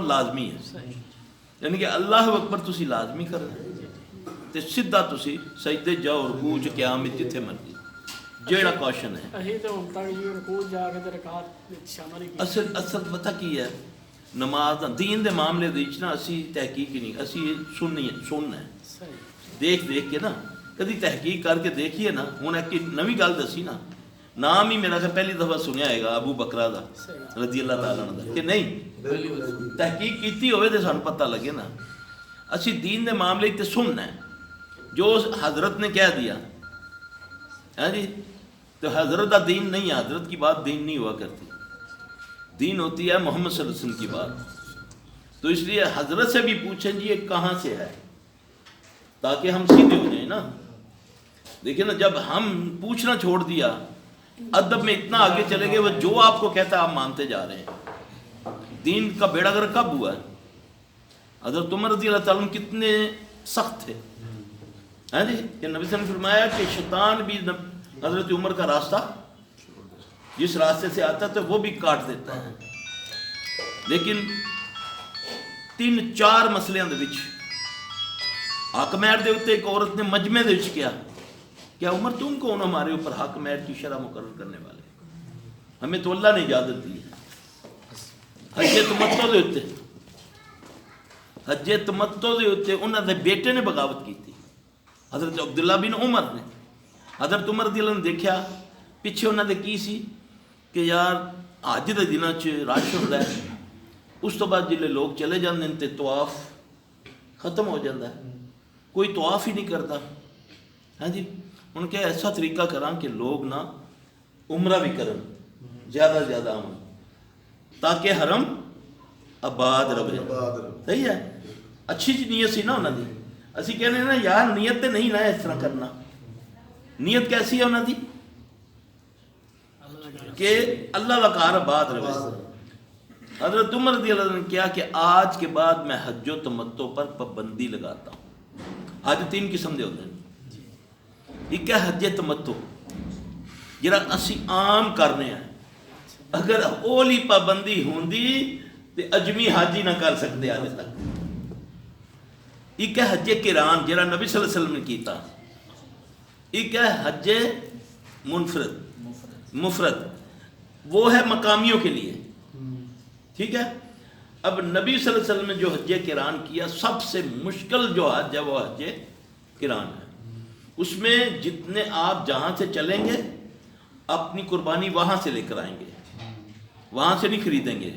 ਲਾਜ਼ਮੀ ਹੈ, ਯਾਨੀ ਕਿ ਅੱਲਾਹੁ ਅਕਬਰ ਤੁਸੀਂ ਲਾਜ਼ਮੀ ਕਰਨਾ ਤੇ ਸਿੱਧਾ ਤੁਸੀਂ ਸਜਦੇ ਜਾਓ, ਰਕੂਅ ਚ ਕਿਆਮ ਵਿੱਚ ਜਿੱਥੇ ਮਰਜ਼ੀ, ਜਿਹੜਾ ਕੁਐਸਚਨ ਹੈ। ਅਸੀਂ ਤਾਂ ਹੁਣ ਤੱਕ ਜੀ ਰਕੂਅ ਜਾ ਕੇ ਤੇ ਰਕਾਤ ਵਿੱਚ ਸ਼ਾਮਲ ਹੀ ਕੀਤੀ। ਅਸਲ ਪਤਾ ਕੀ ਹੈ, ਨਮਾਜ਼ ਦਾ ਦੀਨ ਦੇ ਮਾਮਲੇ ਦੇ ਵਿੱਚ ਨਾ ਅਸੀਂ ਤਹਿਕੀਕ ਹੀ ਨਹੀਂ, ਅਸੀਂ ਸੁਣਨਾ ਹੈ, ਦੇਖ ਕੇ ਨਾ, ਕਦੀ ਤਹਿਕੀਕ ਕਰਕੇ ਦੇਖੀਏ ਨਾ। ਹੁਣ ਇੱਕ ਨਵੀਂ ਗੱਲ ਦੱਸੀ ਨਾ, ਨਾਮ ਹੀ ਮੇਰਾ ਪਹਿਲੀ ਦਫਾ ਸੁਣਿਆ ਹੈਗਾ ਅਬੂ ਬਕਰਾ ਦਾ ਰਜ਼ੀ ਅੱਲਾਹ ਤਾਲਾ ਦਾ, ਕਿ ਨਹੀਂ ਤਹਿਕੀਕ ਕੀਤੀ ਹੋਵੇ ਤੇ ਸਾਨੂੰ ਪਤਾ ਲੱਗੇ ਨਾ। ਅਸੀਂ دین ਦੇ ਮਾਮਲੇ ਤੇ ਸੁਣਨਾ ہے جو حضرت نے کہہ دیا ہے جی، تو حضرت کا دین نہیں ہے، حضرت کی بات دین نہیں ہوا کرتی، دین ہوتی ہے محمد صلی اللہ علیہ وسلم کی بات۔ تو اس لیے حضرت سے بھی پوچھیں جی یہ کہاں سے ہے، تاکہ ہم سیدھے ہو جائیں نا۔ دیکھیں نا، جب ہم پوچھنا چھوڑ دیا، ادب میں اتنا آگے چلے گئے، وہ جو آپ کو کہتا ہے آپ مانتے جا رہے ہیں۔ دین کا بیڑا گرک کب ہوا ہے؟ حضرت عمر رضی اللہ تعالیٰ عنہ کتنے سخت تھے، ہاں جی، کہ نبی صلی اللہ علیہ وسلم نے فرمایا کہ شیطان بھی حضرت عمر کا راستہ جس راستے سے آتا ہے تو وہ بھی کاٹ دیتا ہے۔ لیکن 3-4 مسئلے دے وچ حق مہر دے اوتے ایک عورت نے مجمع دے وچ کیا عمر تم کون ہمارے اوپر حق مہر کی شرح مقرر کرنے والے؟ ہمیں تو اللہ نے اجازت دی ہے۔ حج تمتع دے اوتے انہاں دے بیٹے نے بغاوت کی تھی، حضرت عبداللہ بن عمر نے۔ حضرت عمر رضی اللہ عنہ نے دیکھا پیچھے انہوں نے کی سی کہ یار حج دے دنوں چ رش ہوتا ہے، اس تو بعد جلے لوگ چلے جاتے ہیں تو طواف ختم ہو جاتا ہے، کوئی طواف ہی نہیں کرتا۔ ہاں جی، ان کے ایسا طریقہ کراں کہ لوگ نا عمرہ بھی کرن، زیادہ سے زیادہ آمن، تاکہ حرم آباد رہے۔ صحیح ہے، اچھی جی نیت سی نا انہوں دی۔ اسی کہنے نا یار نیت تے نہیں نا اس طرح کرنا، نیت کیسی ہے انہوں دی کہ اللہ کا کار آباد رہے۔ حضرت عمر رضی اللہ عنہ نے کیا کہ آج کے بعد میں حج و تمتع پر پابندی لگاتا ہوں۔ حج 3 قسم دے ہوتے ہیں، ایک ہے حج تمتع جڑا اسی عام کرنے ہیں، اگر اولی پابندی ہوندی تے اجمی حج ہی نہ کر سکتے آج تک۔ ایک ہے حج قران جڑا نبی صلی اللہ علیہ وسلم نے کیتا، ایک ہے حج مفرد، وہ ہے مقامیوں کے لیے، ٹھیک ہے۔ اب نبی صلی اللہ علیہ وسلم نے جو حج قران کیا، سب سے مشکل جو حج ہے وہ حج قران ہے۔ اس میں جتنے آپ جہاں سے چلیں گے اپنی قربانی وہاں سے لے کر آئیں گے، وہاں سے نہیں خریدیں گے،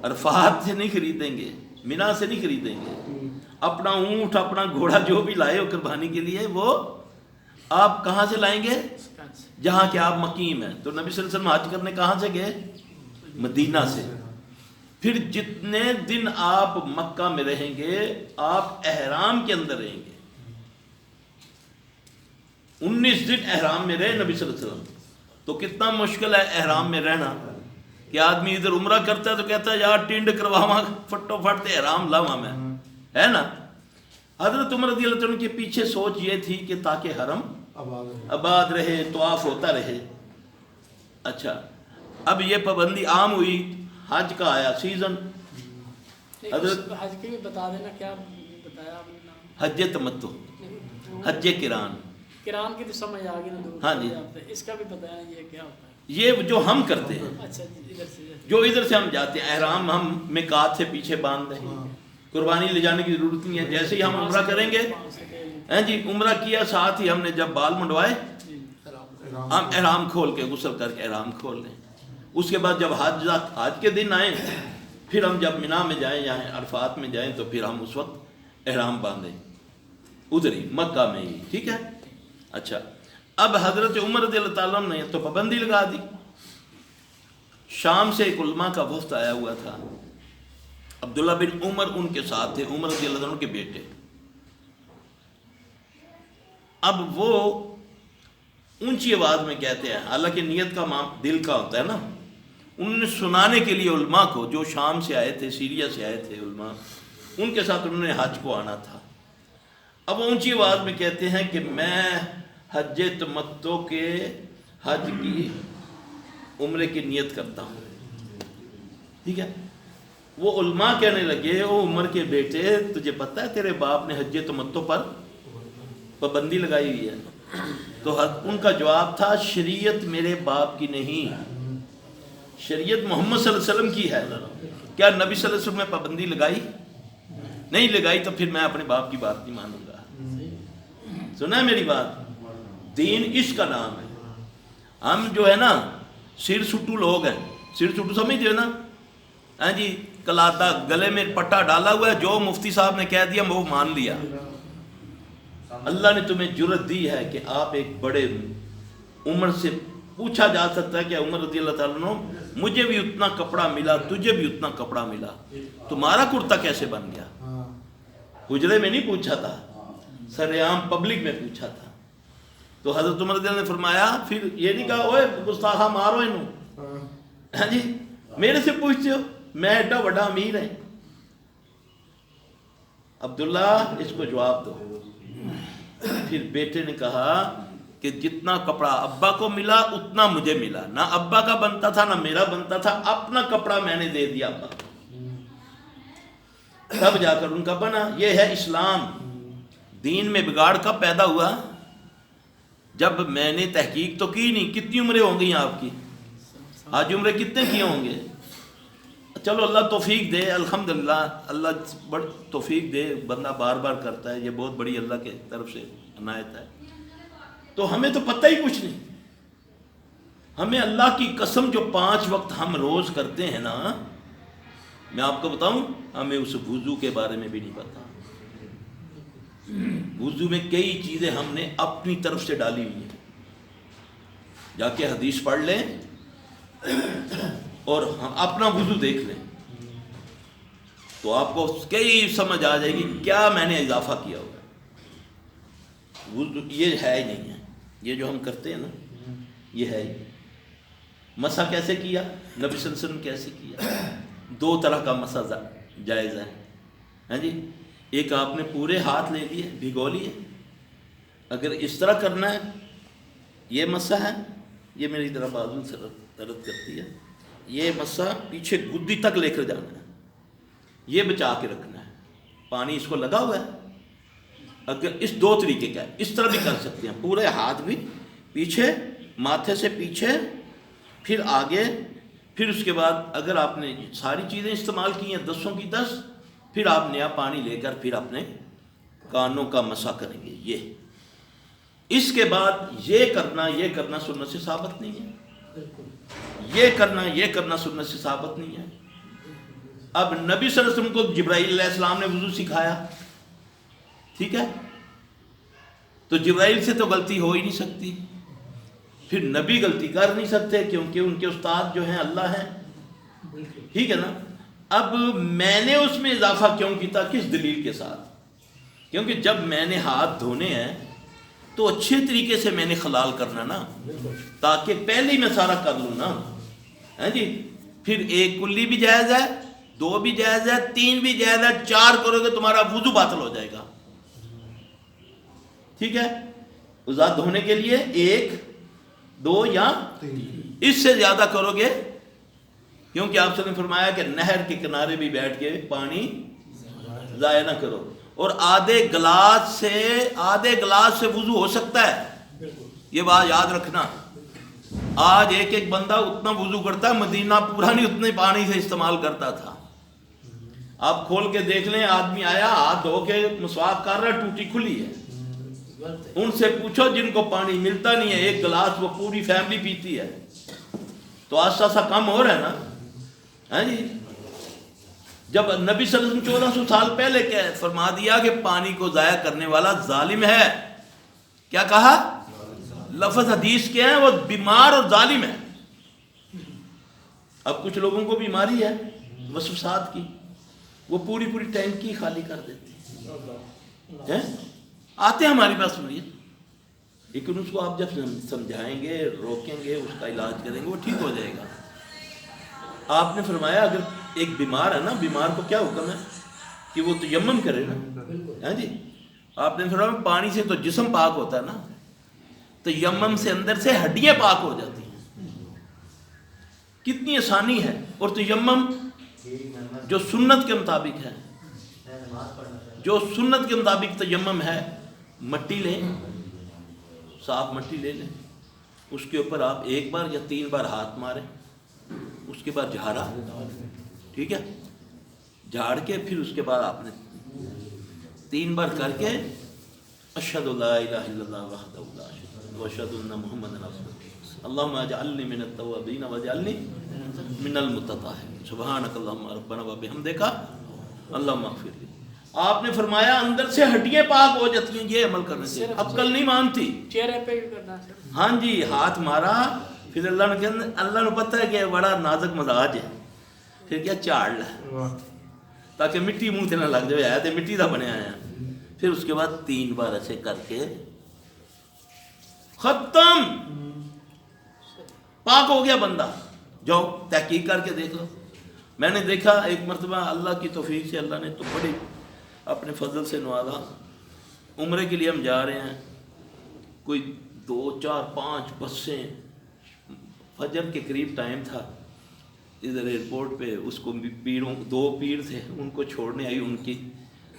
عرفات سے نہیں خریدیں گے، مینا سے نہیں خریدیں گے، اپنا اونٹ اپنا گھوڑا جو بھی لائے ہو قربانی کے لیے وہ آپ کہاں سے لائیں گے؟ جہاں کہ آپ مقیم ہیں۔ تو نبی صلی اللہ علیہ وسلم حج کرنے کہاں سے گئے؟ مدینہ سے۔ پھر جتنے دن آپ مکہ میں رہیں گے آپ احرام کے اندر رہیں گے، 19 دن احرام میں رہے نبی صلی اللہ علیہ وسلم۔ تو کتنا مشکل ہے احرام میں رہنا کہ آدمی ادھر عمرہ کرتا ہے تو کہتا ہے یار ٹینڈ کرواواں فٹو فٹ احرام لاواں میں، ہے نا۔ حضرت عمر رضی اللہ عنہ کے پیچھے سوچ یہ تھی کہ تاکہ حرم آباد رہے، طواف ہوتا رہے۔ اچھا، اب یہ پابندی عام ہوئی، حج کا آیا سیزن، حضرت حج کے بھی بتا دینا کیا بتایا آپ نے نام؟ حج تمتع، حج قران کی تو سمجھ آ گئی نا۔ ہاں جی، اس کا بھی بتایا یہ کیا ہوتا ہے؟ یہ جو ہم کرتے ہیں، اچھا جو ادھر سے ہم جاتے ہیں، احرام ہم میقات سے پیچھے باندھ دیں، قربانی لے جانے کی ضرورت نہیں ہے۔ جیسے ہی ہم عمرہ کریں گے، ہیں جی، عمرہ کیا ساتھ ہی ہم نے جب بال منڈوائے ہم احرام کھول کے غسل کر کے احرام کھول لیں۔ اس کے بعد جب حج کے دن آئیں، پھر ہم جب مینا میں جائیں یا عرفات میں جائیں تو پھر ہم اس وقت احرام باندھیں ادھر ہی مکہ میں ہی، ٹھیک ہے۔ اچھا، اب حضرت عمر رضی اللہ تعالیٰ نے تو پابندی لگا دی۔ شام سے ایک علماء کا وفد آیا ہوا تھا، عبداللہ بن عمر ان کے ساتھ تھے، عمر رضی اللہ عنہ کے بیٹے۔ اب وہ اونچی آواز میں کہتے ہیں، حالانکہ نیت کا دل کا ہوتا ہے نا، انہوں نے سنانے کے لیے علماء کو جو شام سے آئے تھے، سیریا سے آئے تھے علماء، ان کے ساتھ انہوں نے حج کو آنا تھا۔ اب اونچی آواز میں کہتے ہیں کہ میں حج تمتع کے حج کی عمرے کی نیت کرتا ہوں، ٹھیک ہے۔ وہ علماء کہنے لگے او عمر کے بیٹے تجھے پتہ ہے تیرے باپ نے حج تمتع پر پابندی لگائی ہوئی ہے؟ تو ان کا جواب تھا شریعت میرے باپ کی نہیں، شریعت محمد صلی اللہ علیہ وسلم کی ہے. کیا نبی صلی اللہ علیہ وسلم نے پابندی لگائی؟ نہیں لگائی، تو پھر میں اپنے باپ کی بات نہیں مانوں گا. سنا ہے میری بات؟ دین اس کا نام ہے. ہم جو ہے نا سر سٹو لوگ ہیں، سر سٹو سمجھتے ہو نا؟ ہاں جی، کلاتا گلے میں پٹا ڈالا ہوا ہے، جو مفتی صاحب نے کہہ دیا وہ مان لیا. اللہ نے تمہیں جرت دی ہے کہ آپ ایک بڑے عمر سے پوچھا جا سکتا ہے کہ عمر رضی اللہ تعالیٰ عنہ مجھے بھی اتنا کپڑا ملا، تجھے بھی اتنا کپڑا ملا، تمہارا کرتا کیسے بن گیا؟ حجرے میں نہیں پوچھا تھا، سر عام پبلک میں پوچھا تھا. تو حضرت عمر رضی اللہ نے فرمایا، پھر یہ نہیں کہا اوے گستاخا مارو انہوں، ہاں جی میرے سے پوچھتے ہو، میں ایڈا بڑا امیر ہے. عبداللہ اس کو جواب دو. پھر بیٹے نے کہا کہ جتنا کپڑا ابا کو ملا اتنا مجھے ملا، نہ ابا کا بنتا تھا نہ میرا بنتا تھا، اپنا کپڑا میں نے دے دیا ابا کو، تب جا کر ان کا بنا. یہ ہے اسلام. دین میں بگاڑ کب پیدا ہوا؟ جب میں نے تحقیق تو کی نہیں. کتنی عمریں ہوں گی آپ کی؟ آج عمریں کتنے کیے ہوں گے؟ چلو اللہ توفیق دے، الحمدللہ اللہ بڑی توفیق دے، بندہ بار بار کرتا ہے، یہ بہت بڑی اللہ کے طرف سے عنایت ہے. تو ہمیں تو پتہ ہی کچھ نہیں. ہمیں اللہ کی قسم جو 5 وقت ہم روز کرتے ہیں نا، میں آپ کو بتاؤں ہمیں اس وضو کے بارے میں بھی نہیں پتا. وضو میں کئی چیزیں ہم نے اپنی طرف سے ڈالی ہوئی ہیں. جا کے حدیث پڑھ لیں اور ہم اپنا وضو دیکھ لیں تو آپ کو کئی سمجھ آ جائے گی کیا میں نے اضافہ کیا ہوگا. وضو یہ ہے ہی نہیں ہے. یہ جو ہم کرتے ہیں نا یہ ہے ہی. مسح کیسے کیا؟ نبی صلی اللہ علیہ وسلم کیسے کیا؟ 2 طرح کا مسح جائز ہے. ہاں جی، ایک آپ نے پورے ہاتھ لے لیے بھگو لیے. اگر اس طرح کرنا ہے یہ مسح ہے، یہ میری طرح بازو سے درد کرتی ہے، یہ مسح پیچھے گدی تک لے کر جانا ہے، یہ بچا کے رکھنا ہے. پانی اس کو لگا ہوا ہے. اگر اس 2 طریقے کا ہے، اس طرح بھی کر سکتے ہیں، پورے ہاتھ بھی پیچھے، ماتھے سے پیچھے، پھر آگے، پھر اس کے بعد اگر آپ نے ساری چیزیں استعمال کی ہیں 10 کی 10، پھر آپ نیا پانی لے کر پھر اپنے کانوں کا مسح کریں گے. یہ اس کے بعد یہ کرنا سنت سے ثابت نہیں ہے. یہ کرنا سنت سے ثابت نہیں ہے. اب نبی صلی اللہ علیہ وسلم کو جبرائیل علیہ السلام نے وضو سکھایا، ٹھیک ہے، تو جبرائیل سے تو غلطی ہو ہی نہیں سکتی. پھر نبی غلطی کر نہیں سکتے کیونکہ ان کے استاد جو ہیں اللہ ہیں، ٹھیک ہے نا. اب میں نے اس میں اضافہ کیوں کیا؟ کس دلیل کے ساتھ؟ کیونکہ جب میں نے ہاتھ دھونے ہیں تو اچھے طریقے سے میں نے خلال کرنا نا، تاکہ پہلے ہی میں سارا کر لوں نا. ہاں جی، پھر 1 کلی بھی جائز ہے، 2 بھی جائز ہے، 3 بھی جائز ہے، 4 کرو گے تمہارا وضو باطل ہو جائے گا. ٹھیک ہے، وضو دھونے کے لیے 1 2 یا 3، اس سے زیادہ کرو گے کیونکہ آپ نے فرمایا کہ نہر کے کنارے بھی بیٹھ کے پانی ضائع نہ کرو. اور آدھے گلاس سے وضو ہو سکتا ہے، یہ بات یاد رکھنا. آج ایک بندہ اتنا وضو کرتا ہے، مدینہ پورا نہیں اتنے پانی سے استعمال کرتا تھا. آپ کھول کے دیکھ لیں، آدمی آیا ہاتھ دھو کے مسواک کر رہا ہے، ٹوٹی کھلی ہے. ان سے پوچھو جن کو پانی ملتا نہیں ہے، 1 گلاس وہ پوری فیملی پیتی ہے. تو آہستہ آہستہ کم ہو رہا ہے نا. ہاں جی، جب نبی صلی اللہ علیہ وسلم 1400 سال پہلے کیا فرما دیا کہ پانی کو ضائع کرنے والا ظالم ہے. کیا کہا؟ لفظ حدیث کے ہیں، وہ بیمار اور ظالم ہے. اب کچھ لوگوں کو بیماری ہے وسوسات کی، وہ پوری ٹینکی خالی کر دیتے ہیں. آتے ہیں ہمارے پاس مریض، لیکن اس کو آپ جب سمجھائیں گے، روکیں گے، اس کا علاج کریں گے، وہ ٹھیک ہو جائے گا. آپ نے فرمایا اگر ایک بیمار ہے نا، بیمار کو کیا حکم ہے کہ وہ تیمم کرے نا. ہاں جی، آپ نے فرمایا پانی سے تو جسم پاک ہوتا ہے نا، تیمم سے اندر سے ہڈیاں پاک ہو جاتی ہیں. کتنی آسانی ہے. اور تیمم جو سنت کے مطابق ہے، جو سنت کے مطابق تیمم ہے، مٹی لیں، صاف مٹی لے لیں، اس کے اوپر آپ 1 بار یا 3 بار ہاتھ ماریں، اس کے بعد جھاڑا، ٹھیک ہے، جھاڑ کے پھر اس کے بعد آپ نے 3 بار کر کے اشہد لا الہ الا اللہ وحدہ لا شریک لہ واشہد ان محمدا رسول اللہ اللہم اجعلنی من التوابین واجعلنی من المتطہرین سبحانک اللہم ربنا وبحمدک اللہم اغفر لی۔ آپ نے فرمایا اندر سے ہڈیاں پاک ہو جاتی ہیں، یہ عمل کرنے سے عقل نہیں مانتی۔ چہرے پہ بھی کرنا ہے۔ ہاں جی، ہاتھ مارا، پھر اللہ نے پتہ ہے کہ بڑا نازک مزاج ہے، پھر کیا چاڑ لے تاکہ مٹی منہ سے نہ لگ جائے، آیا تو مٹی دا بنے آیا، پھر اس کے بعد 3 بار ایسے کر کے ختم، پاک ہو گیا بندہ۔ جاؤ تحقیق کر کے دیکھ لو۔ میں نے دیکھا ایک مرتبہ اللہ کی توفیق سے اللہ نے تو بڑی اپنے فضل سے نوازا، عمرے کے لیے ہم جا رہے ہیں، کوئی 2 4 5 بسیں، فجر کے قریب ٹائم تھا، ادھر ایئرپورٹ پہ اس کو پیروں 2 پیر تھے، ان کو چھوڑنے آئی، ان کی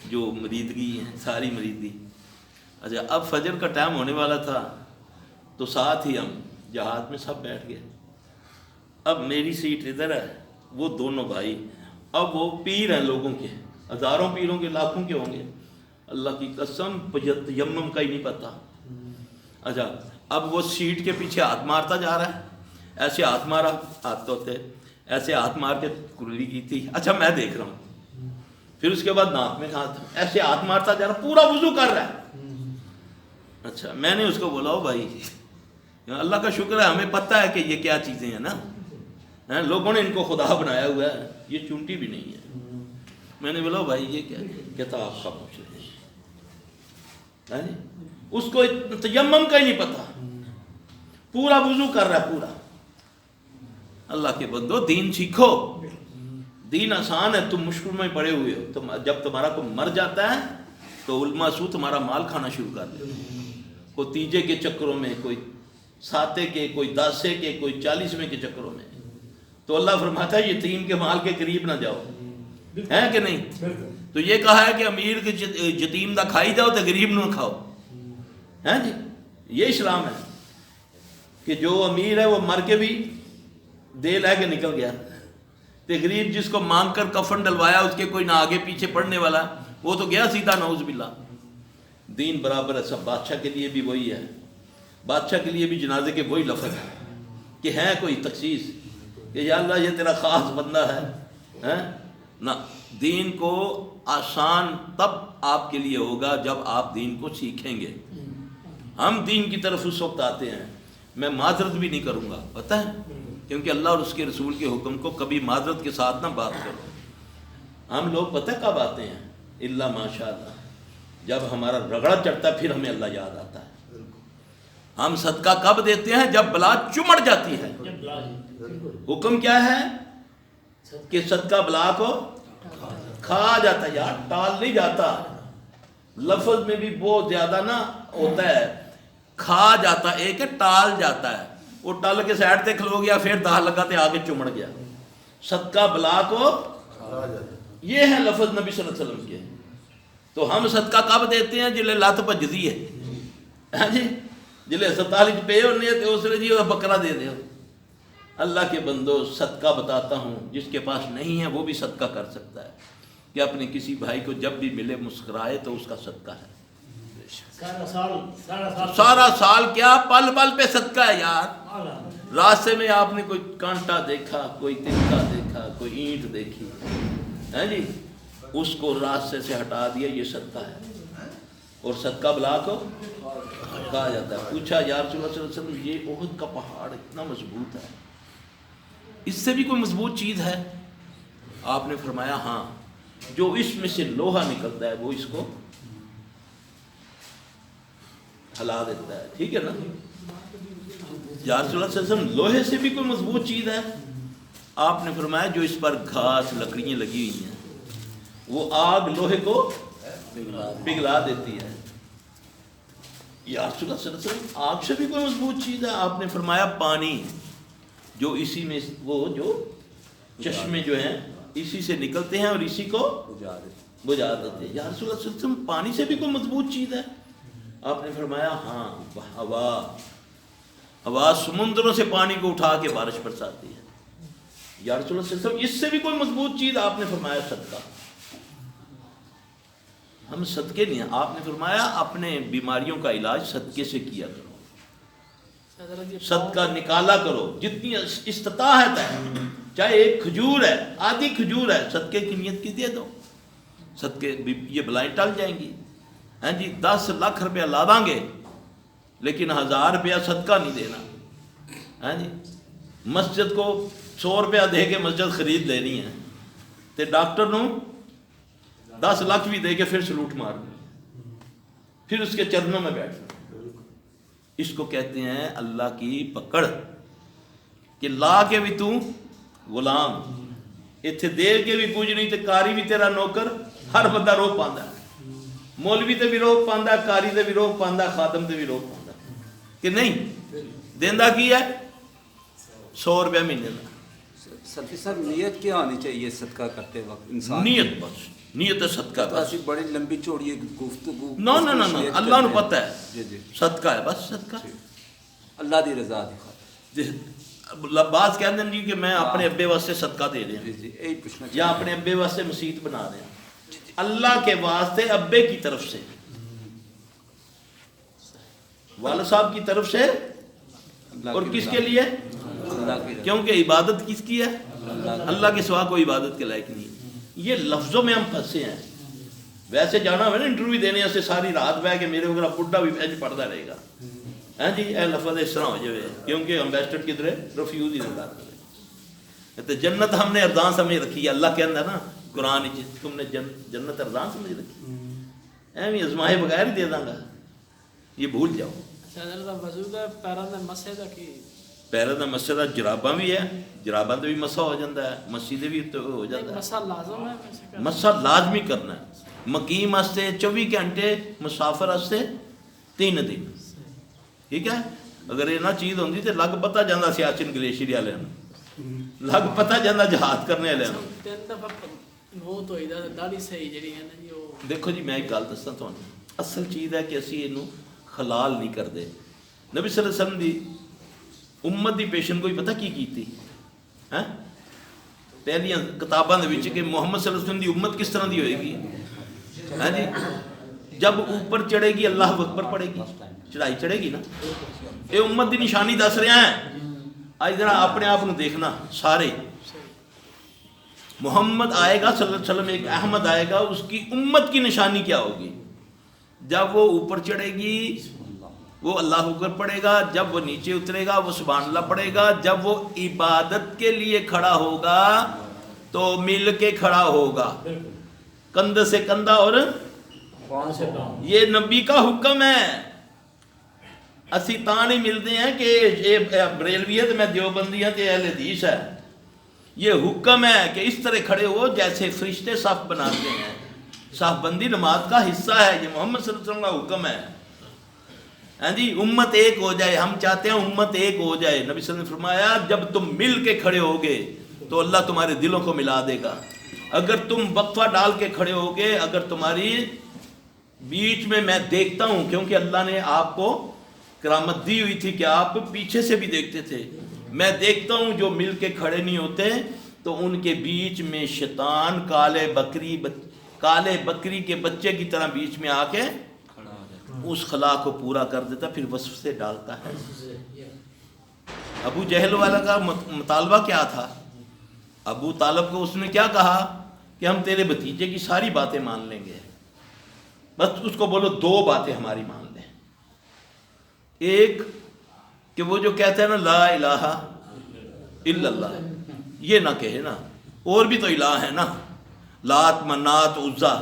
جو مریدگی ہے ساری مریدگی۔ اچھا اب فجر کا ٹائم ہونے والا تھا تو ساتھ ہی ہم جہاز میں سب بیٹھ گئے، اب میری سیٹ ادھر ہے، وہ دونوں بھائی، اب وہ پیر ہیں لوگوں کے، ہزاروں پیروں کے، لاکھوں کے ہوں گے، اللہ کی قسم تیمم کا ہی نہیں پتا۔ اچھا اب وہ سیٹ کے پیچھے ہاتھ مارتا جا رہا ہے، ایسے ہاتھ مارا، ہاتھ ہوتے ایسے ہاتھ مار کے کلی کی تھی، اچھا میں دیکھ رہا ہوں، پھر اس کے بعد ناک میں ہاتھ، ایسے ہاتھ مارتا جا رہا، پورا وضو کر رہا ہے۔ اچھا میں نے اس کو بولا او بھائی اللہ کا شکر ہے ہمیں پتہ ہے کہ یہ کیا چیزیں ہیں نا، لوگوں نے ان کو خدا بنایا ہوا ہے، یہ چونٹی بھی نہیں ہے۔ میں نے بولا بھائی یہ کیا کہتا آپ خاموش رہے، اس کو تیمم کا ہی نہیں پتا، پورا وضو کر رہا ہے پورا۔ اللہ کے بندو دین سیکھو، دین آسان ہے، تم مشکل میں پڑے ہوئے ہو، تم جب تمہارا کوئی مر جاتا ہے تو علماء سو تمہارا مال کھانا شروع کر دیتے ہیں، کوئی تیجے کے چکروں میں، کوئی ساتے کے، کوئی داسے کے، کوئی 40ویں کے چکروں میں، تو اللہ فرماتا ہے یتیم کے مال کے قریب نہ جاؤ، ہے کہ نہیں؟ تو یہ کہا ہے کہ امیر کے یتیم دا کھائی جاؤ تو غریب نہ کھاؤ، ہے جی، یہ اسلام ہے کہ جو امیر ہے وہ مر کے بھی دے لے کے نکل گیا، تو غریب جس کو مانگ کر کفن ڈلوایا اس کے کوئی نہ آگے پیچھے پڑھنے والا، وہ تو گیا سیدھا نعوذ باللہ۔ دین برابر ہے سب، بادشاہ کے لیے بھی وہی ہے، بادشاہ کے لیے بھی جنازے کے وہی لفظ ہے کہ ہے کوئی تخصیص کہ یا اللہ یہ تیرا خاص بندہ ہے نہ۔ دین کو آسان تب آپ کے لیے ہوگا جب آپ دین کو سیکھیں گے۔ ہم دین کی طرف اس وقت آتے ہیں، میں معذرت بھی نہیں کروں گا، پتہ ہے، کیونکہ اللہ اور اس کے رسول کے حکم کو کبھی معذرت کے ساتھ نہ بات کرو۔ ہم لوگ پتہ کب آتے ہیں؟ الا ماشاء اللہ، جب ہمارا رگڑا چڑھتا ہے پھر ہمیں اللہ یاد آتا ہے۔ ہم صدقہ کب دیتے ہیں؟ جب بلا چمڑ جاتی ہے۔ حکم کیا ہے کہ صدقہ بلا کو کھا جاتا ہے، یار ٹال نہیں جاتا، لفظ میں بھی بہت زیادہ نہ ہوتا ہے، کھا جاتا، ایک ہے ٹال جاتا ہے، وہ ٹال کے سائڈ تے کھلو گیا پھر داہ لگاتے آگے چمڑ گیا، صدقہ بلا کو یہ ہے لفظ نبی صلی اللہ علیہ وسلم کے۔ تو ہم صدقہ کب دیتے ہیں؟ جلے لت بجدی ہے جی، جلے ہسپتال پے ہونے تے اس لیے جی بکرا دے دے۔ اللہ کے بندو صدقہ بتاتا ہوں، جس کے پاس نہیں ہے وہ بھی صدقہ کر سکتا ہے کہ اپنے کسی بھائی کو جب بھی ملے مسکرائے تو اس کا صدقہ ہے۔ سارا سال کیا پل پل پہ صدقہ ہے یار۔ راستے میں آپ نے کوئی کانٹا دیکھا، کوئی تنکا دیکھا، کوئی اینٹ دیکھی ہے جی، اس کو راستے سے ہٹا دیا، یہ صدقہ ہے۔ اور صدقہ بلا کو کہا جاتا ہے۔ پوچھا یا رسول اللہ صلی اللہ علیہ وسلم یہ احد کا پہاڑ اتنا مضبوط ہے، اس سے بھی کوئی مضبوط چیز ہے؟ آپ نے فرمایا ہاں، جو اس میں سے لوہا نکلتا ہے وہ اس کو ہلا دیتا ہے، ٹھیک ہے نا؟ یا رسول اللہ صلی اللہ علیہ وسلم لوہے سے بھی کوئی مضبوط چیز ہے؟ آپ نے فرمایا جو اس پر گھاس لکڑیاں لگی ہوئی ہیں وہ آگ لوہے کو پگھلا دیتی ہے۔ یا رسول اللہ صلی اللہ علیہ وسلم آگ سے بھی کوئی مضبوط چیز ہے؟ آپ نے فرمایا پانی، جو اسی میں وہ جو چشمے جو ہیں اسی سے نکلتے ہیں اور اسی کو بجھا دیتے ہیں۔ یا رسول اللہ صلی اللہ علیہ وسلم پانی سے بھی کوئی مضبوط چیز ہے؟ آپ نے فرمایا ہاں، ہوا سمندروں سے پانی کو اٹھا کے بارش برساتی ہے۔ یا رسول اللہ صلی اللہ علیہ وسلم اس سے بھی کوئی مضبوط چیز؟ آپ نے فرمایا صدقہ۔ ہم صدقے نہیں ہیں، آپ نے فرمایا اپنے بیماریوں کا علاج صدقے سے کیا کرو، صدقہ نکالا کرو جتنی استطاعت ہے، چاہے ایک کھجور ہے، آدھی کھجور ہے، صدقے کی نیت کی دے دو، صدقے یہ بلائیں ٹل جائیں گی۔ ہاں جی 10 لاکھ روپیہ لا دیں گے لیکن 1000 روپیہ صدقہ نہیں دینا۔ ہاں جی مسجد کو 100 روپیہ دے کے مسجد خرید لینی ہے تے ڈاکٹر نو 10 لاکھ بھی دے کے پھر سلوٹ مارنا، پھر اس کے چرنوں میں بیٹھنا۔ اس کو کہتے ہیں اللہ کی پکڑ، کہ لا کے بھی تو غلام، اتنے دے کے بھی کچھ نہیں، تے کاری بھی تیرا نوکر، ہر بندہ روک پاندا ہے، مولوی تے بھی روک پاندا، کاری تے بھی روک پاندا، خادم تے بھی روک پاندا، کہ نہیں دیندا کی ہے 100 روپیہ مہینے کا۔ سلفی صاحب نیت کیا ہونی چاہیے صدقہ کرتے وقت انسان؟ نیت بس، نیت صدقہ بس، ایسی بڑی لمبی چوڑی گفتگو نو اللہ نو پتہ ہے جی جی صدقہ ہے بس، صدقہ اللہ دی رضا دی خاطر۔ بعض کہتے ہیں جی کہ میں اپنے ابے واسطے صدقہ دے رہا جی ہوں، جی یہی پوچھنا یا اپنے ابے واسطے مسجد بنا رہے ہیں، اللہ کے واسطے ابے کی طرف سے، والد صاحب کی طرف سے، اور کس کے لیے؟ اللہ کی رضا، کیونکہ عبادت کس کی ہے؟ اللہ کے سوا کوئی عبادت کے لائق نہیں۔ یہ لفظوں میں ہم پھنسے ہیں، ویسے جانا ہوئے نا انٹرویو دینے سے ساری رات بہ کے میرے وغیرہ بڈھا بھی پیج پڑھتا رہے گا، ہاں جی اے لفظ اس طرح ہو جائے، کیونکہ امبیسڈر کی طرح ریفیوز ہی نہیں کرتے۔ تو جنت ہم نے ارزاں سمجھ رکھی ہے، اللہ کہتا ہے نا قرآن تم نے جنت ارزاں سمجھ رکھی، ایویں ازمائے بغیر ہی دے داں گا، یہ بھول جاؤ۔ پیروں کا مسا کا جراباں بھی ہے، جراباں تو بھی مسا ہو جاتا ہے، مسیح بھی ہو جاتا ہے، مسا لازمی کرنا ہے۔ مقیم واسطے 24 گھنٹے، مسافر واسطے 3 دن، ٹھیک ہے۔ اگر یہ نہ چیز ہوتی تو لگ پتا جانا سیاچن گلیشیری والے لگ پتا جانا جہاد کرنے والے۔ دیکھو جی میں ایک گل دساں تمہیں، اصل چیز ہے کہ اسی یہ حلال نہیں کرتے۔ نبی صلی اللہ علیہ وسلم دی امت دی پیشن کوئی پتہ کی کیتی ہے؟ پہلیاں کتاباں دے وچ کہ محمد صلی اللہ علیہ وسلم دی امت کس طرح دی ہوئے گی، ہے جی جب اوپر چڑھے گی اللہ اکبر پڑھے گی، چڑھائی چڑھے گی نا، یہ امت دی نشانی دس رہے ہیں۔ آج ذرا اپنے آپ کو دیکھنا، سارے محمد آئے گا صلی اللہ علیہ وسلم، ایک احمد آئے گا، اس کی امت کی نشانی کیا ہوگی؟ جب وہ اوپر چڑھے گی وہ اللہ اکبر پڑھے گا، جب وہ نیچے اترے گا وہ سبحان اللہ پڑھے گا، جب وہ عبادت کے لیے کھڑا ہوگا تو مل کے کھڑا ہوگا، کندھے سے کندھا اور یہ نبی کا حکم ہے۔ اسی تاں نہیں ملتے ہیں کہ یہ بریلویت میں دیوبندی ہے کہ اہل حدیث ہے، یہ حکم ہے کہ اس طرح کھڑے ہو جیسے فرشتے صف بناتے ہیں، صف بندی نماز کا حصہ ہے، یہ محمد صلی اللہ علیہ وسلم کا حکم ہے۔ ہاں جی امت ایک ہو جائے، ہم چاہتے ہیں امت ایک ہو جائے۔ نبی صلی اللہ علیہ وسلم نے فرمایا جب تم مل کے کھڑے ہوگے تو اللہ تمہارے دلوں کو ملا دے گا، اگر تم وقفہ ڈال کے کھڑے ہوگے، اگر تمہاری بیچ میں دیکھتا ہوں، کیونکہ اللہ نے آپ کو کرامت دی ہوئی تھی کہ آپ پیچھے سے بھی دیکھتے تھے، میں دیکھتا ہوں جو مل کے کھڑے نہیں ہوتے تو ان کے بیچ میں شیطان کالے بکری کے بچے کی طرح بیچ میں آ کے اس خلا کو پورا کر دیتا، پھر وسوسے ڈالتا ہے۔ ابو جہل والا کا مطالبہ کیا تھا؟ ابو طالب کو اس نے کیا کہا کہ ہم تیرے بھتیجے کی ساری باتیں مان لیں گے، بس اس کو بولو 2 باتیں ہماری مان لیں۔ ایک کہ وہ جو کہتا ہے نا لا الہ الا اللہ، یہ نہ کہے نا، اور بھی تو الہ ہے نا، لات منات عزا،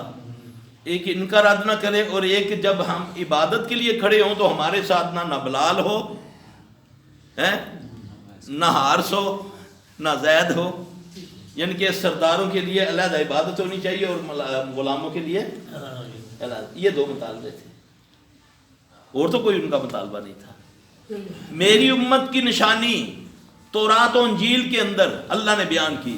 ایک ان کا رد نہ کرے، اور ایک جب ہم عبادت کے لیے کھڑے ہوں تو ہمارے ساتھ نہ بلال ہو، نہ حارث ہو، نہ زید ہو، یعنی کہ سرداروں کے لیے علیحدہ عبادت ہونی چاہیے اور غلاموں کے لیے علیحدہ۔ یہ 2 مطالبے تھے، اور تو کوئی ان کا مطالبہ نہیں تھا۔ میری امت کی نشانی تورات و انجیل کے اندر اللہ نے بیان کی،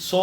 100